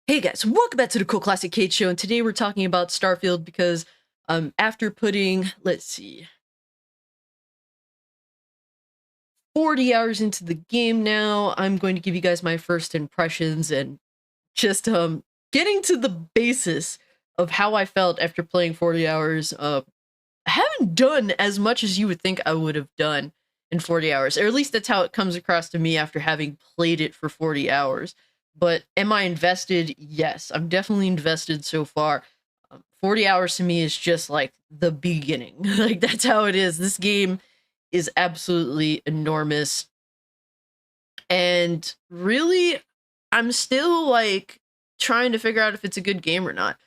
Hey guys, welcome back to the Cool Classic Kate Show, and today we're talking about Starfield because after putting, let's see, 40 hours into the game now, I'm going to give you guys my first impressions and just getting to the basis of how I felt after playing 40 hours. I haven't done as much as you would think I would have done in 40 hours, or at least that's how it comes across to me after having played it for 40 hours. But am I invested? Yes, I'm definitely invested so far. 40 hours to me is just like the beginning. Like, that's how it is. This game is absolutely enormous. And really, I'm still like trying to figure out if it's a good game or not.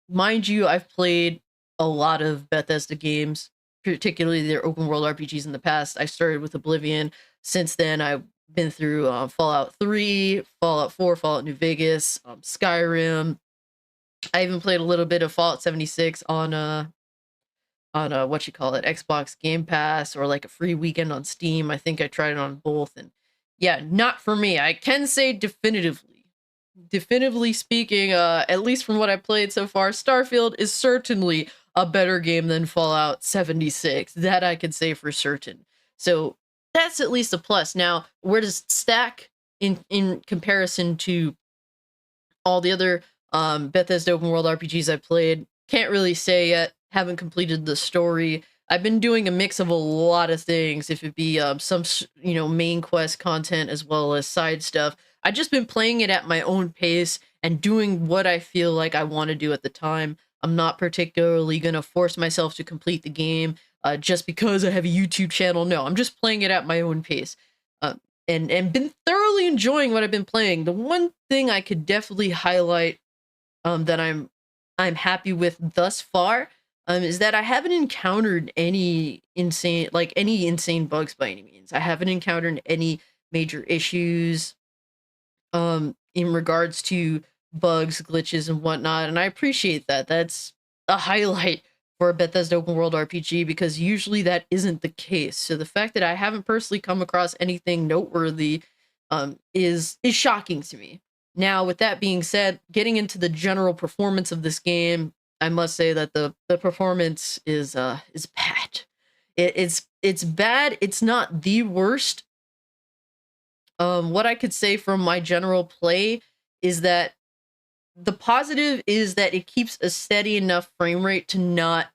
Mind you, I've played a lot of Bethesda games, particularly their open world RPGs in the past. I started with Oblivion. Since then, I've been through Fallout 3, Fallout 4, Fallout New Vegas, Skyrim. I even played a little bit of Fallout 76 on what you call it, Xbox Game Pass, or like a free weekend on Steam. I think I tried it on both, and yeah, not for me. I can say definitively speaking, at least from what I played so far, Starfield is certainly a better game than Fallout 76. That I can say for certain. So that's at least a plus. Now, where does it stack in comparison to all the other Bethesda open world RPGs I played? Can't really say yet. Haven't completed the story. I've been doing a mix of a lot of things. If it be some main quest content as well as side stuff. I've just been playing it at my own pace and doing what I feel like I want to do at the time. I'm not particularly gonna force myself to complete the game just because I have a YouTube channel. No, I'm just playing it at my own pace. Uh, and been thoroughly enjoying what I've been playing. The one thing I could definitely highlight that I'm happy with thus far is that I haven't encountered any insane bugs by any means. I haven't encountered any major issues in regards to bugs, glitches, and whatnot, and I appreciate that. That's a highlight for a Bethesda open world RPG because usually that isn't the case. So the fact that I haven't personally come across anything noteworthy is shocking to me. Now, with that being said, getting into the general performance of this game, I must say that the performance is bad. It's bad. It's not the worst. What I could say from my general play is that the positive is that it keeps a steady enough frame rate to not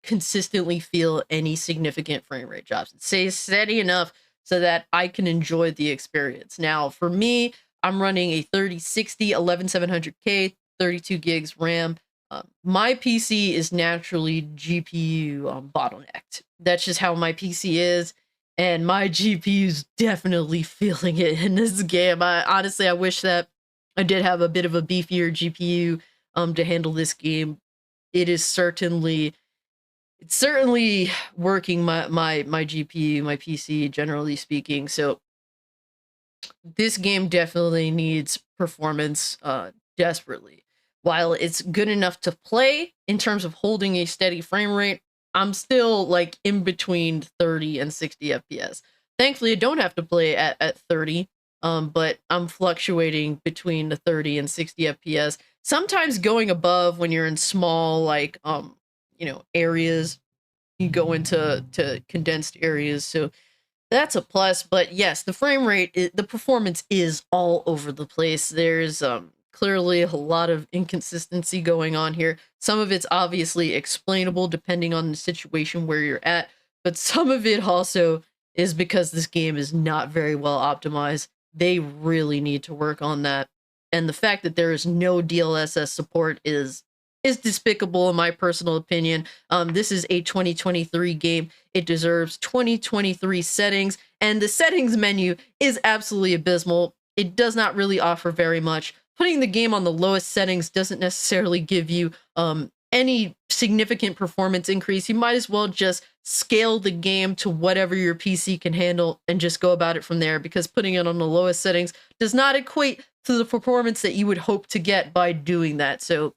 consistently feel any significant frame rate drops. It stays steady enough so that I can enjoy the experience. Now, for me, I'm running a 3060 11700K, 32 gigs RAM. My PC is naturally GPU bottlenecked. That's just how my PC is, and my GPU's definitely feeling it in this game. I wish that I did have a bit of a beefier GPU to handle this game. It's certainly working my GPU, my PC, generally speaking. So this game definitely needs performance desperately. While it's good enough to play in terms of holding a steady frame rate, I'm still like in between 30 and 60 FPS. Thankfully, I don't have to play at 30, but I'm fluctuating between the 30 and 60 FPS. Sometimes going above when you're in small, like, areas. You go into condensed areas, so that's a plus. But yes, the frame rate, the performance is all over the place. There's clearly a lot of inconsistency going on here. Some of it's obviously explainable depending on the situation where you're at, but some of it also is because this game is not very well optimized. They really need to work on that. And the fact that there is no DLSS support is despicable in my personal opinion. This is a 2023 game. It deserves 2023 settings, and the settings menu is absolutely abysmal. It does not really offer very much. Putting the game on the lowest settings doesn't necessarily give you any significant performance increase. You might as well just scale the game to whatever your PC can handle and just go about it from there, because putting it on the lowest settings does not equate to the performance that you would hope to get by doing that. So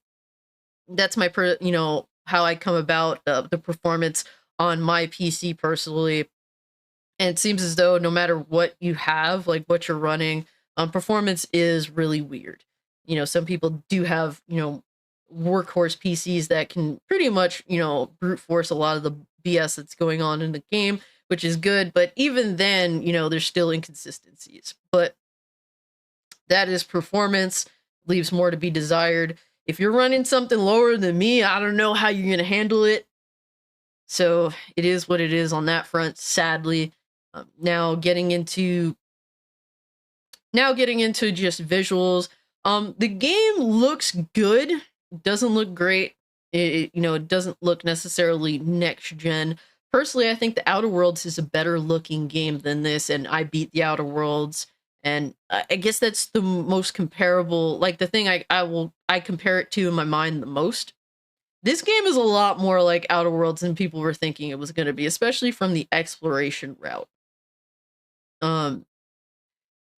that's how I come about the performance on my PC personally. And it seems as though no matter what you have, like what you're running, performance is really weird. some people do have, workhorse PCs that can pretty much, brute force a lot of the BS that's going on in the game, which is good. But even then, there's still inconsistencies. But that is performance, leaves more to be desired. If you're running something lower than me, I don't know how you're going to handle it. So it is what it is on that front, sadly. Now getting into just visuals. The game looks good. Doesn't look great. It doesn't look necessarily next gen. Personally, I think the Outer Worlds is a better looking game than this, and I beat the Outer Worlds, and I guess that's the most comparable, like the thing I compare it to in my mind the most. This game is a lot more like Outer Worlds than people were thinking it was going to be, especially from the exploration route. Um,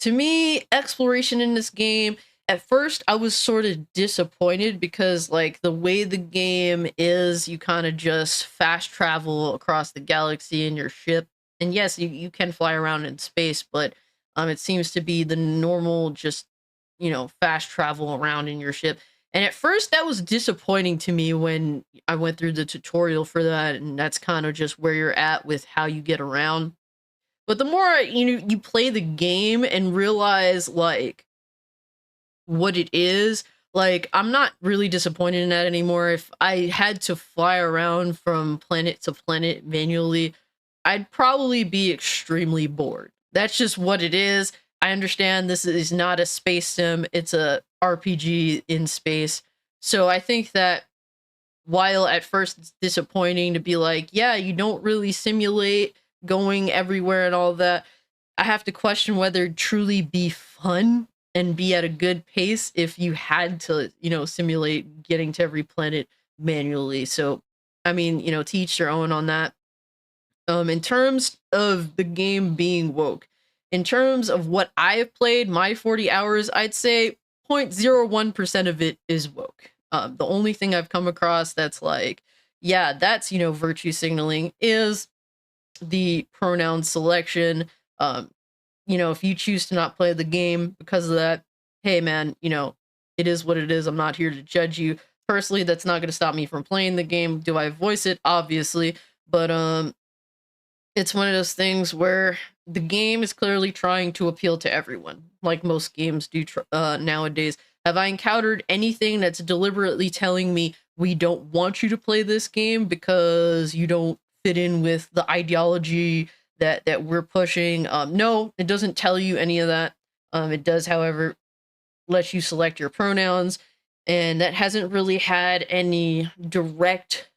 to me, exploration in this game, at first I was sort of disappointed because like the way the game is, you kind of just fast travel across the galaxy in your ship. And yes, you can fly around in space, but it seems to be the normal just, fast travel around in your ship. And at first that was disappointing to me when I went through the tutorial for that, and that's kind of just where you're at with how you get around. But the more you play the game and realize like what it is, like I'm not really disappointed in that anymore. If I had to fly around from planet to planet manually, I'd probably be extremely bored. That's just what it is. I understand this is not a space sim, it's a RPG in space. So I think that while at first it's disappointing to be like, yeah, you don't really simulate going everywhere and all that, I have to question whether it'd truly be fun and be at a good pace if you had to, simulate getting to every planet manually. So, I mean, to each their own on that. In terms of the game being woke, in terms of what I have played, my 40 hours, I'd say 0.01% of it is woke. The only thing I've come across that's like, yeah, that's, virtue signaling is the pronoun selection. If you choose to not play the game because of that, hey man, it is what it is. I'm not here to judge you. Personally, that's not going to stop me from playing the game. Do I voice it? Obviously, but it's one of those things where the game is clearly trying to appeal to everyone, like most games do nowadays. Have I encountered anything that's deliberately telling me we don't want you to play this game because you don't fit in with the ideology that we're pushing? No, it doesn't tell you any of that. It does, however, let you select your pronouns, and that hasn't really had any direct,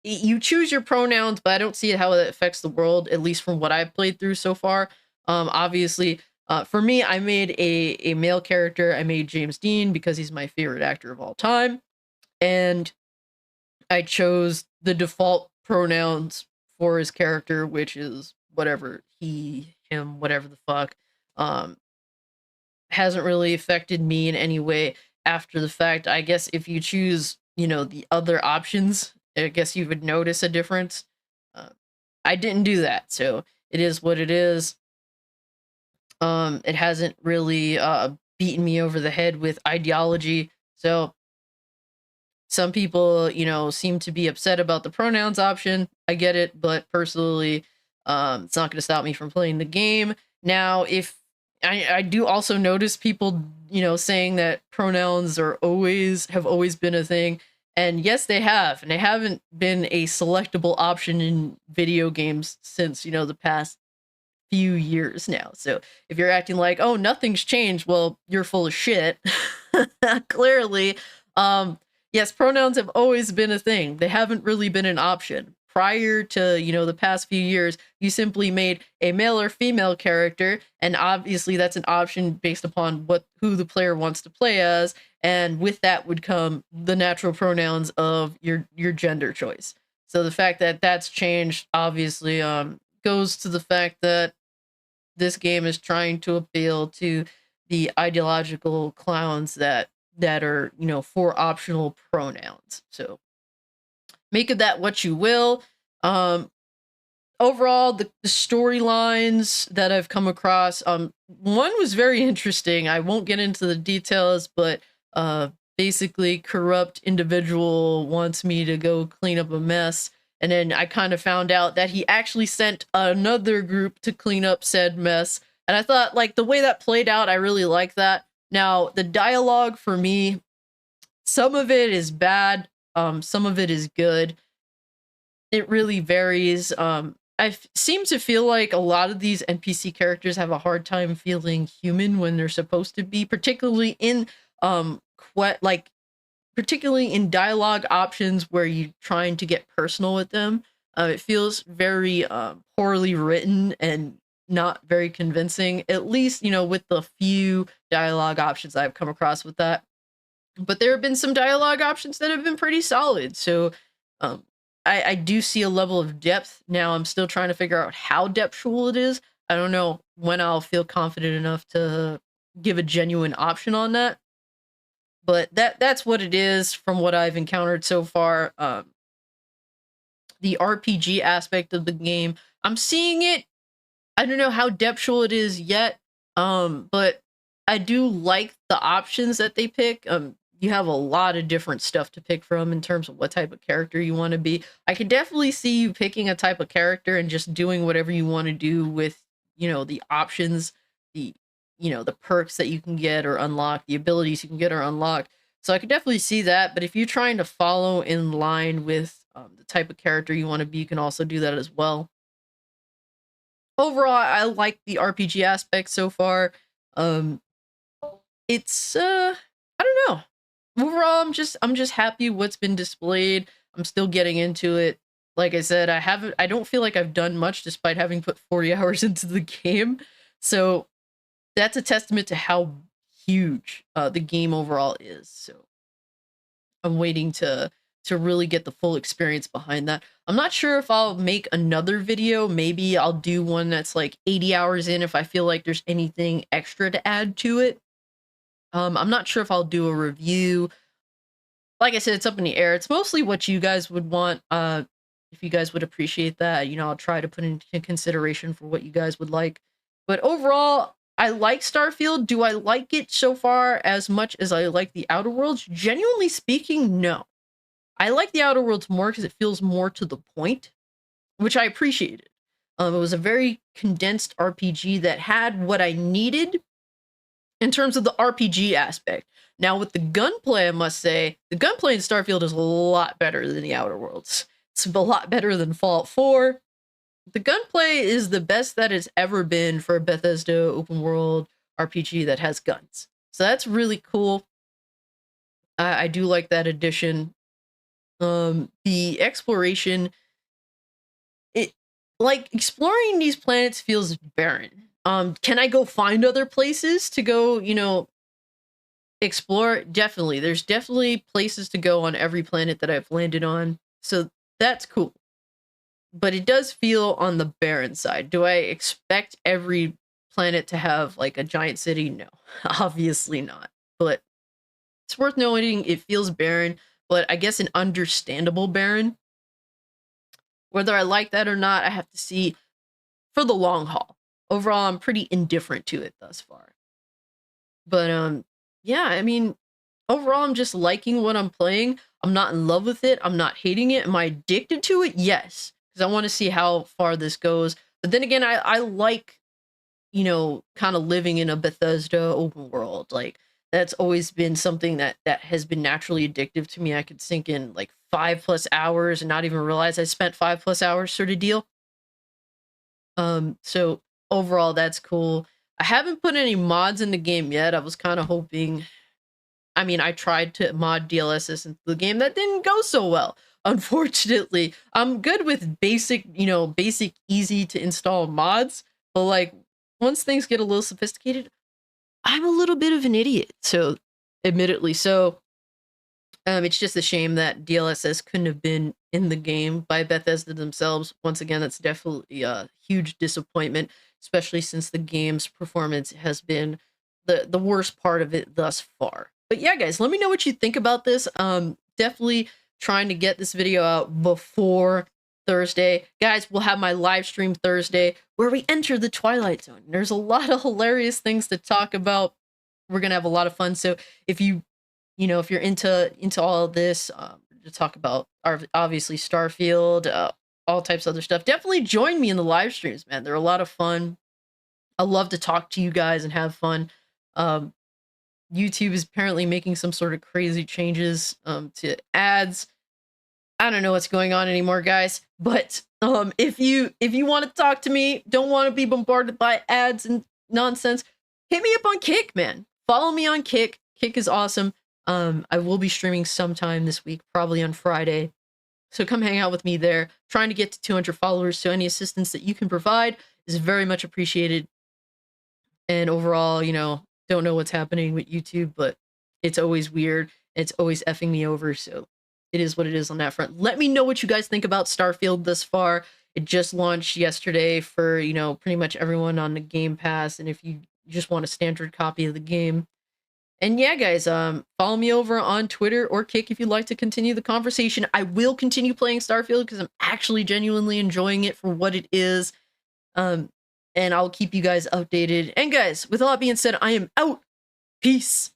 you choose your pronouns, but I don't see how it affects the world, at least from what I've played through so far. Obviously, for me, I made a male character. I made James Dean because he's my favorite actor of all time. And I chose the default pronouns for his character, which is whatever, he, him, whatever the fuck. Um, hasn't really affected me in any way after the fact. I guess if you choose, the other options, I guess you would notice a difference. Uh, I didn't do that, so it is what it is. It hasn't really beaten me over the head with ideology. So some people, seem to be upset about the pronouns option. I get it, but personally, it's not going to stop me from playing the game. Now, if I do also notice people, saying that pronouns have always been a thing. And yes, they have. And they haven't been a selectable option in video games since, the past few years now. So if you're acting like, oh, nothing's changed, well, you're full of shit. Clearly. Yes, pronouns have always been a thing. They haven't really been an option. Prior to, the past few years, you simply made a male or female character, and obviously that's an option based upon who the player wants to play as, and with that would come the natural pronouns of your gender choice. So the fact that that's changed obviously goes to the fact that this game is trying to appeal to the ideological clowns that are, for optional pronouns. So make of that what you will. overall, the storylines that I've come across, one was very interesting. I won't get into the details, but basically, corrupt individual wants me to go clean up a mess, and then I kind of found out that he actually sent another group to clean up said mess. And I thought, like, the way that played out, I really like that. Now, the dialogue for me, some of it is bad, some of it is good. It really varies. Seem to feel like a lot of these NPC characters have a hard time feeling human when they're supposed to be, particularly in like particularly in dialogue options where you're trying to get personal with them. It feels very poorly written and not very convincing, at least, with the few dialogue options I've come across with that. But there have been some dialogue options that have been pretty solid. So um, I do see a level of depth. Now I'm still trying to figure out how depthful it is. I don't know when I'll feel confident enough to give a genuine option on that. But that's what it is from what I've encountered so far. The RPG aspect of the game, I'm seeing it. I don't know how depthful it is yet, but I do like the options that they pick. You have a lot of different stuff to pick from in terms of what type of character you want to be. I could definitely see you picking a type of character and just doing whatever you want to do with, the options, the, the perks that you can get or unlock, the abilities you can get or unlock. So I could definitely see that. But if you're trying to follow in line with the type of character you want to be, you can also do that as well. Overall, I like the RPG aspect so far. Um, it's I don't know. Overall, I'm just happy what's been displayed. I'm still getting into it. Like I said, I don't feel like I've done much despite having put 40 hours into the game. So that's a testament to how huge the game overall is. So I'm waiting to really get the full experience behind that. I'm not sure if I'll make another video. Maybe I'll do one that's like 80 hours in if I feel like there's anything extra to add to it. I'm not sure if I'll do a review. Like I said, it's up in the air. It's mostly what you guys would want. If you guys would appreciate that, I'll try to put into consideration for what you guys would like. But overall, I like Starfield. Do I like it so far as much as I like the Outer Worlds? Genuinely speaking, no. I like the Outer Worlds more because it feels more to the point, which I appreciated. It was a very condensed RPG that had what I needed in terms of the RPG aspect. Now, with the gunplay, I must say, the gunplay in Starfield is a lot better than the Outer Worlds. It's a lot better than Fallout 4. The gunplay is the best that it's ever been for a Bethesda open world RPG that has guns. So that's really cool. I do like that addition. The exploration, it like exploring these planets feels barren. Can I go find other places to go, explore? Definitely. There's definitely places to go on every planet that I've landed on. So that's cool. But it does feel on the barren side. Do I expect every planet to have like a giant city? No, obviously not. But it's worth noting it feels barren, but I guess an understandable barren. Whether I like that or not, I have to see for the long haul. Overall, I'm pretty indifferent to it thus far. But yeah, I mean, overall, I'm just liking what I'm playing. I'm not in love with it. I'm not hating it. Am I addicted to it? Yes, because I want to see how far this goes. But then again, I like, kind of living in a Bethesda open world. Like that's always been something that has been naturally addictive to me. I could sink in like 5+ hours and not even realize I spent 5+ hours, sort of deal. So overall, that's cool. I haven't put any mods in the game yet. I was kind of hoping. I mean, I tried to mod DLSS into the game. That didn't go so well, unfortunately. I'm good with basic, basic, easy to install mods. But like, once things get a little sophisticated, I'm a little bit of an idiot. So, admittedly, so it's just a shame that DLSS couldn't have been in the game by Bethesda themselves. Once again, that's definitely a huge disappointment, especially since the game's performance has been the worst part of it thus far. But yeah, guys, let me know what you think about this. Definitely trying to get this video out before Thursday. Guys, we'll have my live stream Thursday where we enter the Twilight Zone. There's a lot of hilarious things to talk about. We're going to have a lot of fun. So if if you're into all of this, to talk about obviously Starfield, all types of other stuff, definitely join me in the live streams, man. They're a lot of fun. I love to talk to you guys and have fun. YouTube is apparently making some sort of crazy changes to ads. I don't know what's going on anymore, guys. But if you want to talk to me, don't want to be bombarded by ads and nonsense, hit me up on Kick, man. Follow me on Kick. Kick is awesome. I will be streaming sometime this week, probably on Friday. So come hang out with me there. Trying to get to 200 followers, so any assistance that you can provide is very much appreciated. And overall, don't know what's happening with YouTube, but it's always weird. It's always effing me over, so it is what it is on that front. Let me know what you guys think about Starfield thus far. It just launched yesterday for, pretty much everyone on the Game Pass, and if you just want a standard copy of the game. And yeah, guys, follow me over on Twitter or Kick if you'd like to continue the conversation. I will continue playing Starfield because I'm actually genuinely enjoying it for what it is. And I'll keep you guys updated. And guys, with all that being said, I am out. Peace.